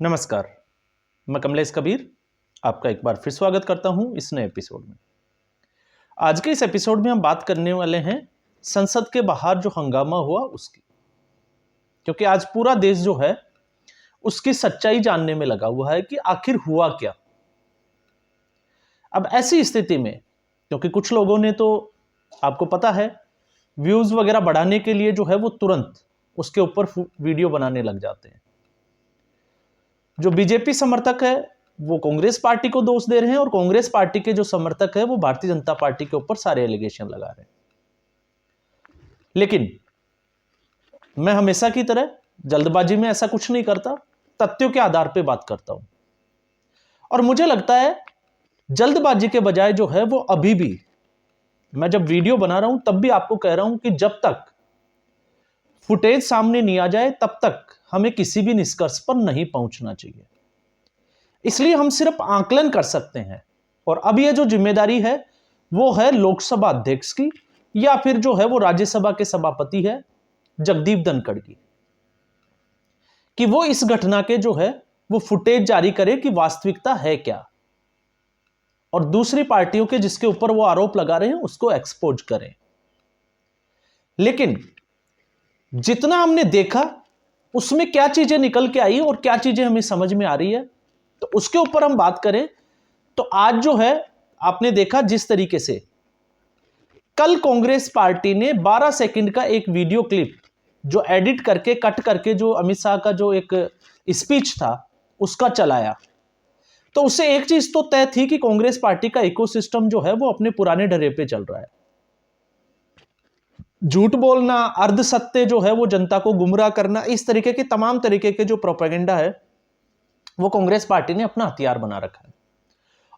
नमस्कार, मैं कमलेश कबीर आपका एक बार फिर स्वागत करता हूं इस नए एपिसोड में। आज के इस एपिसोड में हम बात करने वाले हैं संसद के बाहर जो हंगामा हुआ उसकी, क्योंकि आज पूरा देश जो है उसकी सच्चाई जानने में लगा हुआ है कि आखिर हुआ क्या। अब ऐसी स्थिति में, क्योंकि कुछ लोगों ने तो आपको पता है व्यूज वगैरह बढ़ाने के लिए जो है वो तुरंत उसके ऊपर वीडियो बनाने लग जाते हैं। जो बीजेपी समर्थक है वो कांग्रेस पार्टी को दोष दे रहे हैं और कांग्रेस पार्टी के जो समर्थक है वो भारतीय जनता पार्टी के ऊपर सारे एलिगेशन लगा रहे हैं। लेकिन मैं हमेशा की तरह जल्दबाजी में ऐसा कुछ नहीं करता, तथ्यों के आधार पे बात करता हूं। और मुझे लगता है जल्दबाजी के बजाय जो है वो अभी भी, मैं जब वीडियो बना रहा हूं तब भी आपको कह रहा हूं कि जब तक फुटेज सामने नहीं आ जाए तब तक हमें किसी भी निष्कर्ष पर नहीं पहुंचना चाहिए। इसलिए हम सिर्फ आकलन कर सकते हैं, और अब ये जो जिम्मेदारी है वो है लोकसभा अध्यक्ष की या फिर जो है वो राज्यसभा के सभापति है जगदीप धनखड़ की, कि वो इस घटना के जो है वो फुटेज जारी करे कि वास्तविकता है क्या, और दूसरी पार्टियों के जिसके ऊपर वो आरोप लगा रहे हैं उसको एक्सपोज करें। लेकिन जितना हमने देखा उसमें क्या चीजें निकल के आई और क्या चीजें हमें समझ में आ रही है, तो उसके ऊपर हम बात करें तो आज जो है आपने देखा जिस तरीके से कल कांग्रेस पार्टी ने 12 सेकंड का एक वीडियो क्लिप जो एडिट करके कट करके जो अमित शाह का जो एक स्पीच था उसका चलाया, तो उससे एक चीज तो तय थी कि कांग्रेस पार्टी का इकोसिस्टम जो है वो अपने पुराने ढर्रे पे चल रहा है। झूठ बोलना, अर्धसत्य जो है वो जनता को गुमराह करना, इस तरीके के तमाम तरीके के जो प्रोपेगेंडा है वो कांग्रेस पार्टी ने अपना हथियार बना रखा है।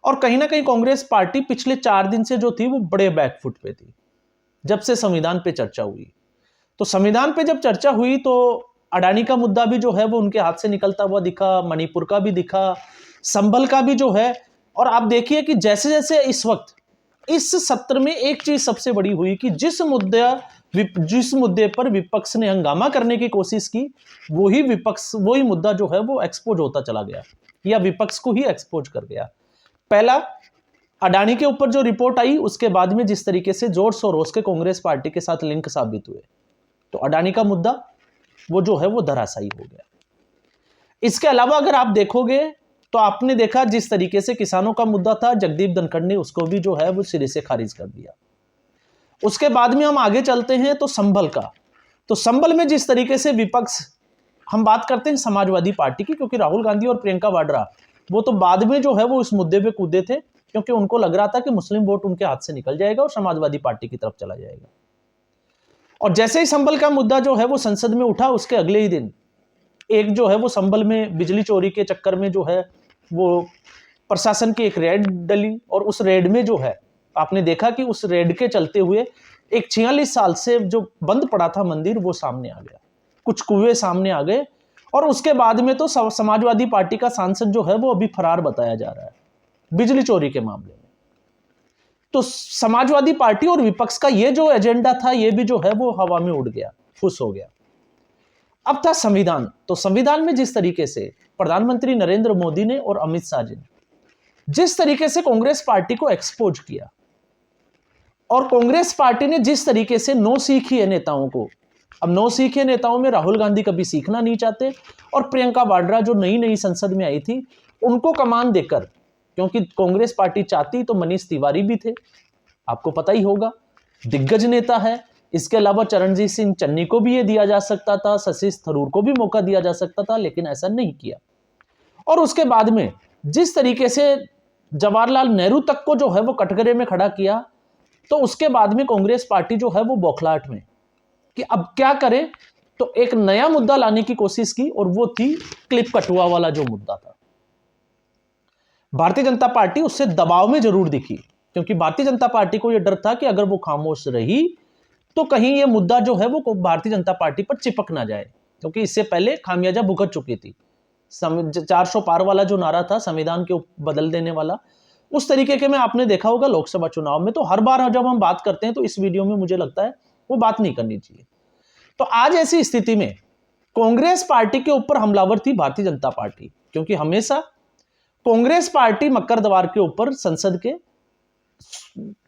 और कहीं ना कहीं कांग्रेस पार्टी पिछले 4 दिन से जो थी वो बड़े बैकफुट पे थी। जब से संविधान पे चर्चा हुई, तो संविधान पे जब चर्चा हुई तो अडानी का मुद्दा भी जो है वो उनके हाथ से निकलता हुआ दिखा, मणिपुर का भी दिखा, संभल का भी जो है। और आप देखिए कि जैसे जैसे इस वक्त इस सत्र में एक चीज सबसे बड़ी हुई कि जिस मुद्दे पर विपक्ष ने हंगामा करने की कोशिश की वही मुद्दा जो है वो एक्सपोज होता चला गया, या विपक्ष को ही एक्सपोज कर गया। पहला अडानी के ऊपर जो रिपोर्ट आई, उसके बाद में जिस तरीके से जॉर्ज सोरोस के कांग्रेस पार्टी के साथ लिंक साबित हुए, तो अडानी का मुद्दा वो जो है वो धराशायी हो गया। इसके अलावा अगर आप देखोगे तो आपने देखा जिस तरीके से किसानों का मुद्दा था, जगदीप धनखड़ ने उसको भी जो है वो सिरे से खारिज कर दिया। उसके बाद में हम आगे चलते हैं तो संभल का, तो संभल में जिस तरीके से विपक्ष, हम बात करते हैं समाजवादी पार्टी की, क्योंकि राहुल गांधी और प्रियंका वाड्रा वो तो बाद में जो है वो इस मुद्दे पे कूदे थे, क्योंकि उनको लग रहा था कि मुस्लिम वोट उनके हाथ से निकल जाएगा और समाजवादी पार्टी की तरफ चला जाएगा। और जैसे ही संभल का मुद्दा जो है वो संसद में उठा, उसके अगले ही दिन एक जो है वो संभल में बिजली चोरी के चक्कर में जो है वो प्रशासन की एक रेड डली, और उस रेड में जो है आपने देखा कि उस रेड के चलते हुए एक 46 साल से जो बंद पड़ा था मंदिर वो सामने आ गया, कुछ कुएं सामने आ गए। और उसके बाद में तो समाजवादी पार्टी का सांसद जो है वो अभी फरार बताया जा रहा है बिजली चोरी के मामले में। तो समाजवादी पार्टी और विपक्ष का ये जो एजेंडा था ये भी जो है वो हवा में उड़ गया, फुस हो गया। अब था संविधान, तो संविधान में जिस तरीके से प्रधानमंत्री नरेंद्र मोदी ने और अमित शाह जी ने जिस तरीके से कांग्रेस पार्टी को एक्सपोज किया, और कांग्रेस पार्टी ने जिस तरीके से नो सीखी है नेताओं को, अब नो सीखे नेताओं में राहुल गांधी कभी सीखना नहीं चाहते, और प्रियंका वाड्रा जो नई नई संसद में आई थी उनको कमान देकर, क्योंकि कांग्रेस पार्टी चाहती तो मनीष तिवारी भी थे, आपको पता ही होगा, दिग्गज नेता है। इसके अलावा चरणजीत सिंह चन्नी को भी ये दिया जा सकता था, शशि थरूर को भी मौका दिया जा सकता था, लेकिन ऐसा नहीं किया। और उसके बाद में जिस तरीके से जवाहरलाल नेहरू तक को जो है वो कटघरे में खड़ा किया, तो उसके बाद में कांग्रेस पार्टी जो है वो बौखलाहट में कि अब क्या करें, तो एक नया मुद्दा लाने की कोशिश की, और वो थी क्लिप कटुआ वाला जो मुद्दा था। भारतीय जनता पार्टी उससे दबाव में जरूर दिखी, क्योंकि भारतीय जनता पार्टी को यह डर था कि अगर वो खामोश रही तो कहीं ये मुद्दा जो है वो भारतीय जनता पार्टी पर चिपक ना जाए, क्योंकि इससे पहले खामियाजा भुगत चुकी थी। 400 पार वाला जो नारा था संविधान के बदल देने वाला, उस तरीके के में आपने देखा होगा लोकसभा चुनाव में। तो हर बार जब हम बात करते हैं तो इस वीडियो में मुझे लगता है वो बात नहीं करनी चाहिए। तो आज ऐसी स्थिति में कांग्रेस पार्टी के ऊपर हमलावर थी भारतीय जनता पार्टी, क्योंकि हमेशा कांग्रेस पार्टी मकर द्वार के ऊपर संसद के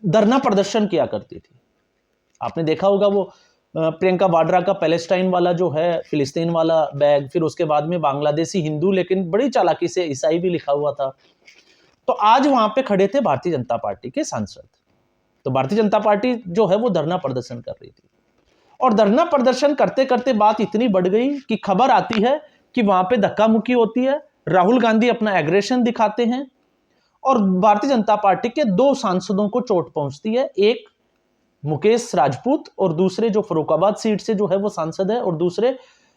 धरना प्रदर्शन किया करती थी। आपने देखा होगा वो प्रियंका वाड्रा का पैलेस्टाइन वाला जो है, फिलिस्तीन वाला बैग, फिर उसके बाद में बांग्लादेशी हिंदू लेकिन बड़ी चालाकी से ईसाई भी लिखा हुआ था। तो आज वहां पे खड़े थे भारतीय जनता पार्टी के सांसद। तो भारतीय जनता पार्टी जो है वो धरना प्रदर्शन कर रही थी, और धरना प्रदर्शन करते करते बात इतनी बढ़ गई कि खबर आती है कि वहां पे धक्का मुक्की होती है, राहुल गांधी अपना एग्रेशन दिखाते हैं और भारतीय जनता पार्टी के 2 सांसदों को चोट पहुंचती है। एक मुकेश राजपूत और दूसरे जो फरुखाबाद सीट से जो है वो सांसद है, और दूसरे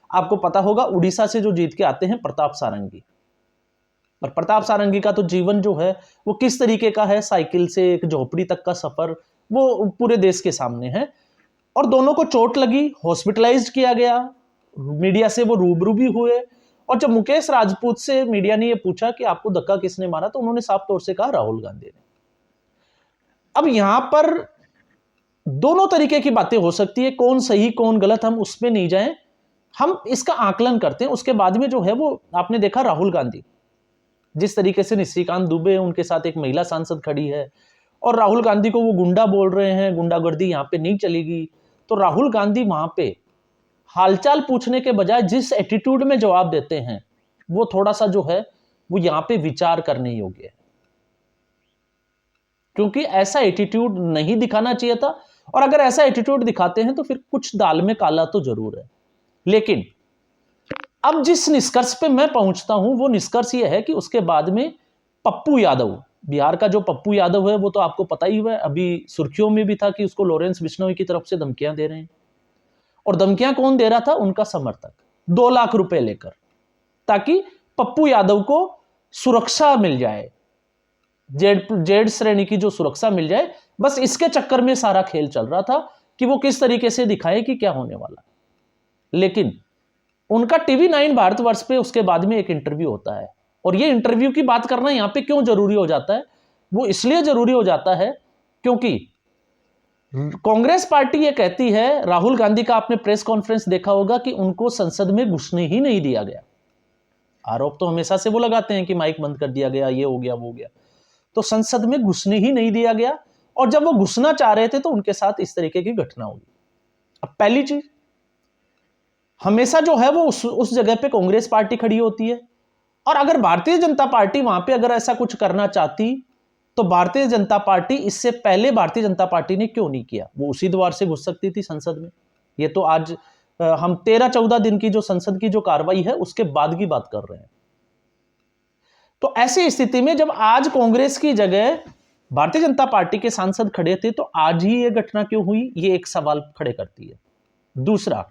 आपको पता होगा उड़ीसा से जो जीत के आते हैं प्रताप सारंगी। और प्रताप सारंगी का तो जीवन जो है वो किस तरीके का है, साइकिल से एक झोपड़ी तक का सफर, वो पूरे देश के सामने है। और दोनों को चोट लगी, हॉस्पिटलाइज्ड किया गया, मीडिया से वो रूबरू भी हुए। और जब मुकेश राजपूत से मीडिया ने ये पूछा कि आपको धक्का किसने मारा, तो उन्होंने साफ तौर से कहा राहुल गांधी ने। अब यहां पर दोनों तरीके की बातें हो सकती है, कौन सही कौन गलत हम उसमें नहीं जाएं, हम इसका आकलन करते हैं। उसके बाद में जो है वो आपने देखा राहुल गांधी जिस तरीके से निशिकांत दुबे उनके साथ एक महिला सांसद खड़ी है और राहुल गांधी को वो गुंडा बोल रहे हैं, गुंडागर्दी यहां पे नहीं चलेगी। तो राहुल गांधी वहां पे हालचाल पूछने के बजाय जिस एटीट्यूड में जवाब देते हैं वो थोड़ा सा जो है वो यहां पे विचार करने योग्य है, क्योंकि ऐसा एटीट्यूड नहीं दिखाना चाहिए था। और अगर ऐसा एटीट्यूड दिखाते हैं तो फिर कुछ दाल में काला तो जरूर है। लेकिन अब जिस निष्कर्ष पे मैं पहुंचता हूं वो निष्कर्ष ये है कि उसके बाद में पप्पू यादव, बिहार का जो पप्पू यादव है वो तो आपको पता ही हुआ है, अभी सुर्खियों में भी था कि उसको लॉरेंस बिश्नोई की तरफ से धमकियां दे रहे हैं। और धमकियां कौन दे रहा था? उनका समर्थक, 2 लाख रुपए लेकर, ताकि पप्पू यादव को सुरक्षा मिल जाए, जेड श्रेणी की जो सुरक्षा मिल जाए। बस इसके चक्कर में सारा खेल चल रहा था कि वो किस तरीके से दिखाए कि क्या होने वाला। लेकिन उनका टीवी 9 भारतवर्ष पे उसके बाद में एक इंटरव्यू होता है, और ये इंटरव्यू की बात करना यहां पे क्यों जरूरी हो जाता है? वो इसलिए जरूरी हो जाता है क्योंकि कांग्रेस पार्टी ये कहती है, राहुल गांधी का आपने प्रेस कॉन्फ्रेंस देखा होगा कि उनको संसद में घुसने ही नहीं दिया गया। आरोप तो हमेशा से वो लगाते हैं कि माइक बंद कर दिया गया, ये हो गया वो हो गया। तो संसद में घुसने ही नहीं दिया गया, और जब वो घुसना चाह रहे थे तो उनके साथ इस तरीके की घटना हुई। अब पहली चीज, हमेशा जो है वो उस जगह पे कांग्रेस पार्टी खड़ी होती है, और अगर भारतीय जनता पार्टी वहां पे अगर ऐसा कुछ करना चाहती तो भारतीय जनता पार्टी, इससे पहले भारतीय जनता पार्टी ने क्यों नहीं किया? वो उसी द्वार से घुस सकती थी संसद में। ये तो आज हम 13-14 दिन की जो संसद की जो कार्रवाई है उसके बाद की बात कर रहे हैं। तो ऐसी स्थिति में जब आज कांग्रेस की जगह भारतीय जनता पार्टी के सांसद खड़े थे तो आज ही ये घटना क्यों हुई, ये एक सवाल खड़े करती है। दूसरा,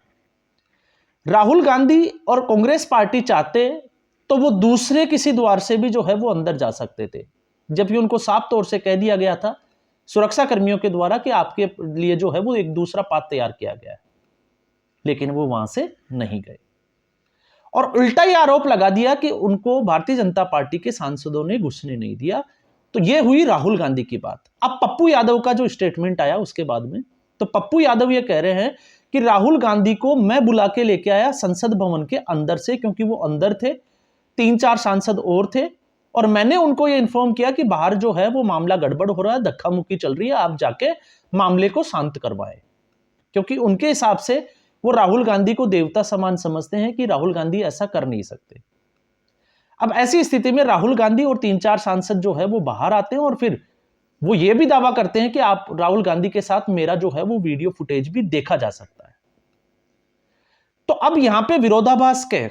राहुल गांधी और कांग्रेस पार्टी चाहते तो वो दूसरे किसी द्वार से भी जो है वो अंदर जा सकते थे, जबकि उनको साफ तौर से कह दिया गया था सुरक्षा कर्मियों के द्वारा कि आपके लिए जो है वो एक दूसरा पाथ तैयार किया गया है। लेकिन वो वहां से नहीं गए, और उल्टा ही आरोप लगा दिया कि उनको भारतीय जनता पार्टी के सांसदों ने घुसने नहीं दिया। तो ये हुई राहुल गांधी की बात। अब पप्पू यादव का जो स्टेटमेंट आया उसके बाद में, तो पप्पू यादव ये कह रहे हैं कि राहुल गांधी को मैं बुला के लेके आया संसद भवन के अंदर से, क्योंकि वो अंदर थे, 3-4 सांसद और थे, और मैंने उनको ये इन्फॉर्म किया कि बाहर जो है वो मामला गड़बड़ हो रहा है, धक्का मुक्की चल रही है, आप जाके मामले को शांत करवाएं। क्योंकि उनके हिसाब से वो राहुल गांधी को देवता समान समझते हैं कि राहुल गांधी ऐसा कर नहीं सकते। अब ऐसी स्थिति में राहुल गांधी और 3-4 सांसद जो है वो बाहर आते हैं, और फिर वो ये भी दावा करते हैं कि आप राहुल गांधी के साथ मेरा जो है वो वीडियो फुटेज भी देखा जा सकता है। तो अब यहां पे विरोधाभास क्या है?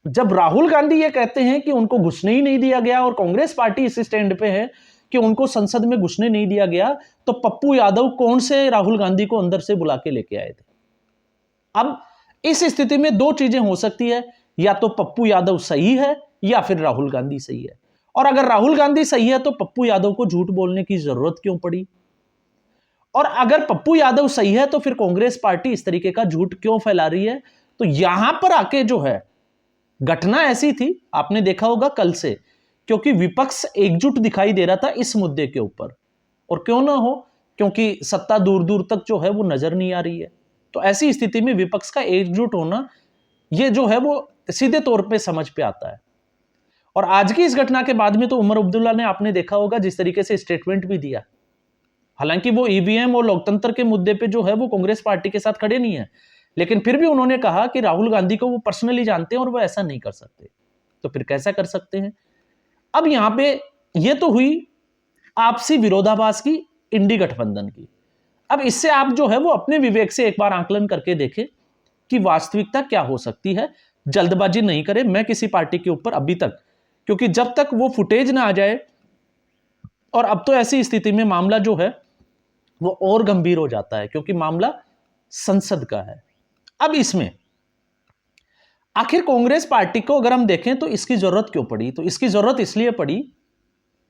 जब राहुल गांधी ये कहते हैं कि उनको घुसने ही नहीं दिया गया और कांग्रेस पार्टी इस स्टैंड पे है कि उनको संसद में घुसने नहीं दिया गया, तो पप्पू यादव कौन से राहुल गांधी को अंदर से बुला के लेके आए थे? अब इस स्थिति में 2 चीजें हो सकती है, या तो पप्पू यादव सही है या फिर राहुल गांधी सही है। और अगर राहुल गांधी सही है तो पप्पू यादव को झूठ बोलने की जरूरत क्यों पड़ी? और अगर पप्पू यादव सही है तो फिर कांग्रेस पार्टी इस तरीके का झूठ क्यों फैला रही है? तो यहां पर आके जो है घटना ऐसी थी, आपने देखा होगा कल से, क्योंकि विपक्ष एकजुट दिखाई दे रहा था इस मुद्दे के ऊपर, और क्यों ना हो, क्योंकि सत्ता दूर दूर तक जो है वो नजर नहीं आ रही है। तो ऐसी स्थिति में विपक्ष का एकजुट होना ये जो है वो सीधे तौर पे समझ पे आता है। और आज की इस घटना के बाद में तो उमर अब्दुल्ला ने, आपने देखा होगा, जिस तरीके से स्टेटमेंट भी दिया, हालांकि वो ईवीएम और लोकतंत्र के मुद्दे पे जो है वो कांग्रेस पार्टी के साथ खड़े नहीं है, लेकिन फिर भी उन्होंने कहा कि राहुल गांधी को वो पर्सनली जानते हैं और वो ऐसा नहीं कर सकते, तो फिर कैसा कर सकते हैं। अब यहां पे ये तो हुई आपसी विरोधाभास की, इंडी गठबंधन की। अब इससे आप जो है वो अपने विवेक से एक बार आंकलन करके देखें कि वास्तविकता क्या हो सकती है। जल्दबाजी नहीं करें मैं किसी पार्टी के ऊपर अभी तक, क्योंकि जब तक वो फुटेज ना आ जाए, और अब तो ऐसी स्थिति में मामला जो है वो और गंभीर हो जाता है, क्योंकि मामला संसद का है। अब इसमें आखिर कांग्रेस पार्टी को अगर हम देखें तो इसकी जरूरत क्यों पड़ी, तो इसकी जरूरत इसलिए पड़ी,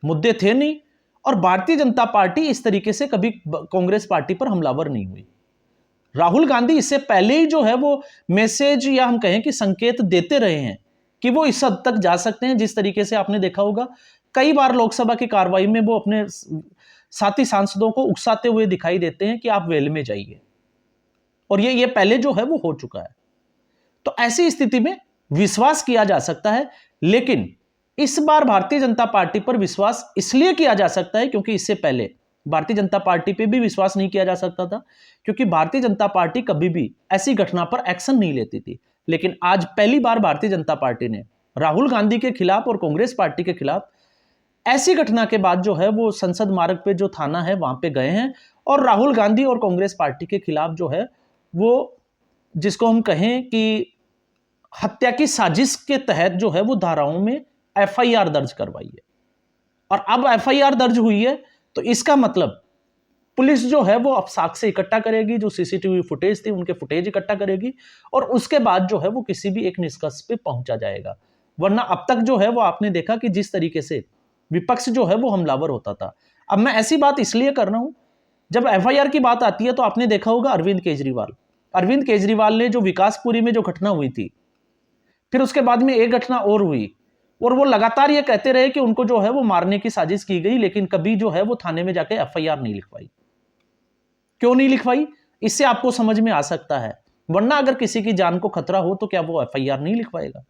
मुद्दे थे नहीं, और भारतीय जनता पार्टी इस तरीके से कभी कांग्रेस पार्टी पर हमलावर नहीं हुई। राहुल गांधी इससे पहले ही जो है वो मैसेज, या हम कहें कि संकेत देते रहे हैं कि वो इस हद तक जा सकते हैं। जिस तरीके से आपने देखा होगा कई बार लोकसभा की कार्रवाई में वो अपने साथी सांसदों को उकसाते हुए दिखाई देते हैं कि आप वेल में जाइए, और ये पहले जो है वो हो चुका है। तो ऐसी स्थिति में विश्वास किया जा सकता है, लेकिन इस बार भारतीय जनता पार्टी पर विश्वास इसलिए किया जा सकता है क्योंकि इससे पहले भारतीय जनता पार्टी पे भी विश्वास नहीं किया जा सकता था, क्योंकि भारतीय जनता पार्टी कभी भी ऐसी घटना पर एक्शन नहीं लेती थी। लेकिन आज पहली बार भारतीय जनता पार्टी ने राहुल गांधी के खिलाफ और कांग्रेस पार्टी के खिलाफ ऐसी घटना के बाद जो है वो संसद मार्ग पे जो थाना है वहां पे गए हैं, और राहुल गांधी और कांग्रेस पार्टी के खिलाफ जो है वो, जिसको हम कहें कि हत्या की साजिश के तहत जो है वो धाराओं में एफआईआर दर्ज करवाई है। और अब एफआईआर दर्ज हुई है तो इसका मतलब पुलिस जो है वो अब साक्ष्य इकट्ठा करेगी, जो सीसीटीवी फुटेज थी उनके फुटेज इकट्ठा करेगी, और उसके बाद जो है वो किसी भी एक निष्कर्ष पे पहुंचा जाएगा। वरना अब तक जो है वो आपने देखा कि जिस तरीके से विपक्ष जो है वो हमलावर होता था। अब मैं ऐसी बात इसलिए कर रहा हूं, जब एफआईआर की बात आती है तो आपने देखा होगा अरविंद केजरीवाल ने जो विकासपुरी में जो घटना हुई थी, फिर उसके बाद में एक घटना और हुई, और वो लगातार ये कहते रहे कि उनको जो है वो मारने की साजिश की गई, लेकिन कभी जो है वो थाने में जाके एफआईआर नहीं लिखवाई। क्यों नहीं लिखवाई, इससे आपको समझ में आ सकता है। वरना अगर किसी की जान को खतरा हो तो क्या वो एफआईआर नहीं लिखवाएगा।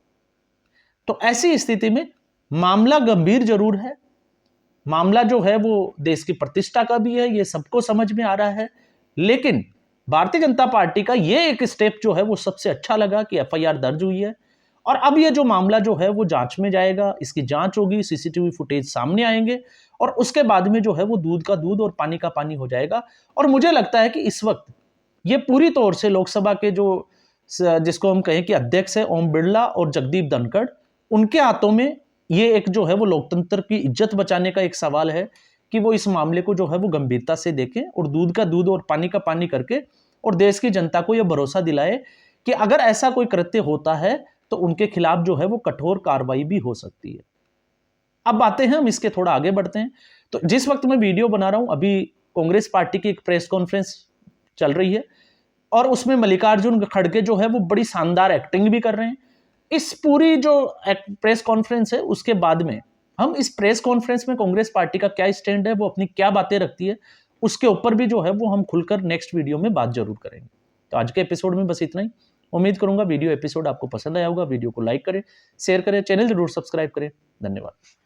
तो ऐसी स्थिति में मामला गंभीर जरूर है, मामला जो है वो देश की प्रतिष्ठा का भी है, ये सबको समझ में आ रहा है, लेकिन भारतीय जनता पार्टी का ये एक स्टेप जो है वो सबसे अच्छा लगा कि एफआईआर दर्ज हुई है, और अब ये जो मामला जो है वो जांच में जाएगा, इसकी जांच होगी, सीसीटीवी फुटेज सामने आएंगे, और उसके बाद में जो है वो दूध का दूध और पानी का पानी हो जाएगा। और मुझे लगता है कि इस वक्त ये पूरी तौर से लोकसभा के जो, जिसको हम कहें कि अध्यक्ष है ओम बिरला और जगदीप धनखड़, उनके हाथों में ये एक जो है वो लोकतंत्र की इज्जत बचाने का एक सवाल है कि वो इस मामले को जो है वो गंभीरता से देखें, और दूध का दूध और पानी का पानी करके, और देश की जनता को यह भरोसा दिलाए कि अगर ऐसा कोई कृत्य होता है तो उनके खिलाफ जो है वो कठोर कार्रवाई भी हो सकती है। अब आते हैं हम इसके थोड़ा आगे बढ़ते हैं। तो जिस वक्त मैं वीडियो बना रहा हूं, अभी कांग्रेस पार्टी की एक प्रेस कॉन्फ्रेंस चल रही है, और उसमें मल्लिकार्जुन खड़गे जो है वो बड़ी शानदार एक्टिंग भी कर रहे हैं। इस पूरी जो प्रेस कॉन्फ्रेंस है उसके बाद में हम इस प्रेस कॉन्फ्रेंस में कांग्रेस पार्टी का क्या स्टैंड है, वो अपनी क्या बातें रखती है, उसके ऊपर भी जो है वो हम खुलकर नेक्स्ट वीडियो में बात जरूर करेंगे। तो आज के एपिसोड में बस इतना ही। उम्मीद करूंगा वीडियो एपिसोड आपको पसंद आया होगा। वीडियो को लाइक करें, शेयर करें, चैनल जरूर सब्सक्राइब करें। धन्यवाद।